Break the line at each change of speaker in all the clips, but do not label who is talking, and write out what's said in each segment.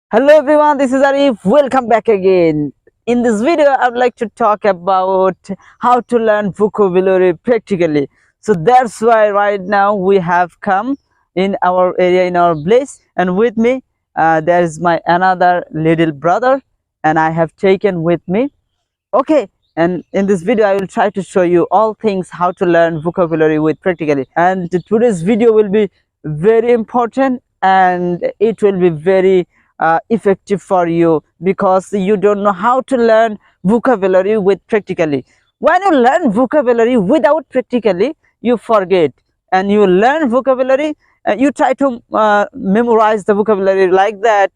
Hello everyone, this is Arif. Welcome back again. In this video, I would like to talk about how to learn vocabulary practically. So that's why right now we have come in our area, in our place, and with me there is my another little brother, and I have taken with me. Okay, and in this video, I will try to show you all things how to learn vocabulary with practically. And today's video will be very important, and it will be very effective for you because you don't know how to learn vocabulary with practically. When you learn vocabulary without practically, you forget, and you learn vocabulary, you try to memorize the vocabulary like that,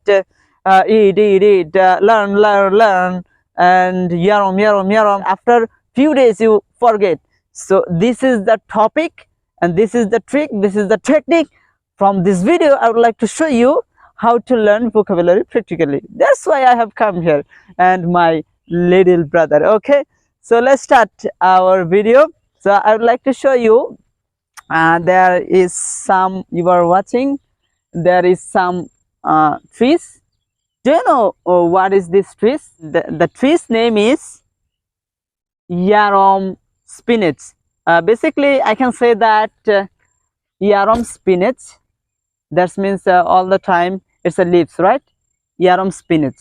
eat, learn, and yarom. After few days you forget. So this is the topic, and this is the trick, this is the technique. From this video, I would like to show you how to learn vocabulary practically. That's why I have come here, and my little brother. Okay, so let's start our video. So I would like to show you, there is some, you are watching, there is some trees. Do you know what is this trees? The tree's name is yarom spinach. Basically, I can say that yarom spinach. That means all the time it's a leaves, right? Yarom spinach.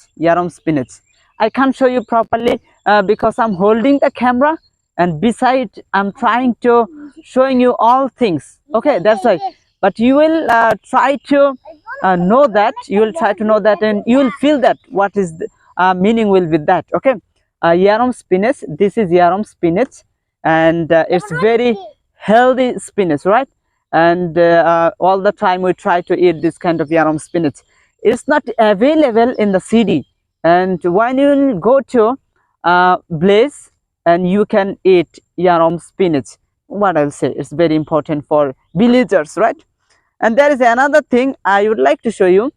I can't show you properly because I'm holding the camera, and beside I'm trying to showing you all things. Okay, that's why. But you will try to know that. You will try to know that, and you will feel that what is the meaning will be that. Okay, yarom spinach. This is yarom spinach, and it's very healthy spinach, right? And all the time we try to eat this kind of yarom spinach. It's not available in the city, and when you go to place and you can eat yarom spinach, what I'll say, it's very important for villagers, right? And there is another thing I would like to show you.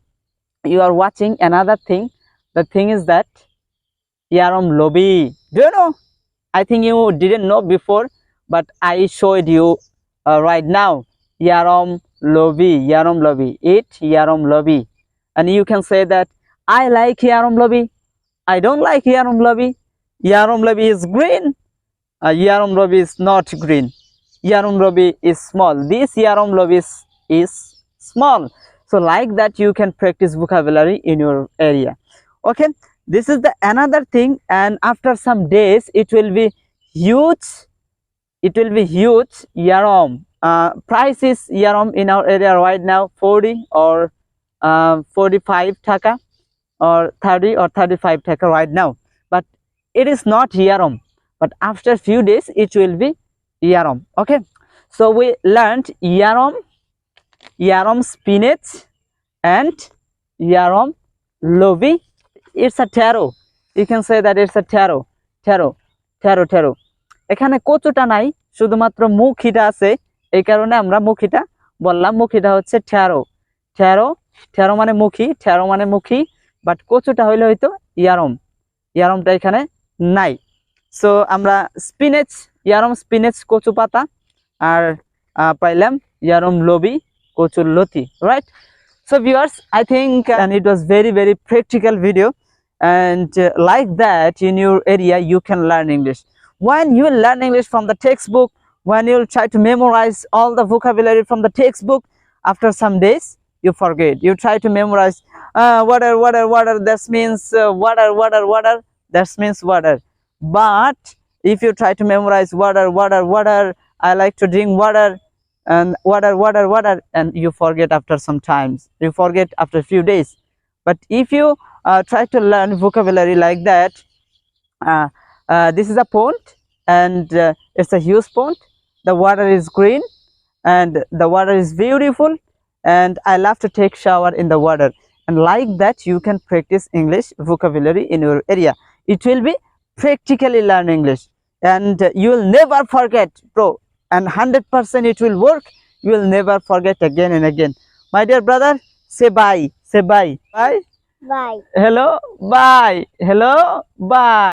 You are watching another thing. The thing is that yarom lobi. Do you know? I think you didn't know before, but I showed you right now. Yarom lobi. Eat yarom lobi. And you can say that I like yarom lobi. I don't like yarom lobi. Yarom lobi is green. Yarom lobi is not green. Yarom lobi is small. This yarom lobi is small. So like that you can practice vocabulary in your area. Okay, this is the another thing, and after some days it will be huge. Yarom. Price is yarom in our area right now 40 or 45 taka, or 30 or 35 taka right now, but it is not yarom, but after few days it will be yarom. Okay, so we learned yarom spinach and yarom lobi. It's a taro. You can say that it's a taro. এখানে কচুটা নাই, শুধুমাত্র মুখিটা আছে, এই কারণে আমরা মুখিটা বললাম। মুখিটা হচ্ছে ঠেরো মানে মুখি, বাট কচুটা হইলে হয়তো ইয়ারমটা এখানে নাই। সো আমরা ইয়ারম স্পিনেচ কচু পাতা, আর পাইলাম ইয়ারম লবি কচুর লতি, right? So viewers, I think and it was very practical video, and like that in your area you can learn English. When you learn English from the textbook, when you try to memorize all the vocabulary from the textbook, after some days you forget. You try to memorize water, that means water, that means water. But if you try to memorize water, I like to drink water, and water, and you forget after some times, you forget after a few days. But if you try to learn vocabulary like that, this is a pond, and it's a huge pond. The water is green, and the water is beautiful, and I love to take shower in the water. And like that you can practice English vocabulary in your area. It will be practically learn English, and you will never forget, bro, and 100% it will work. You will never forget again and again. My dear brother, say bye. Bye.
Bye.
Hello, bye.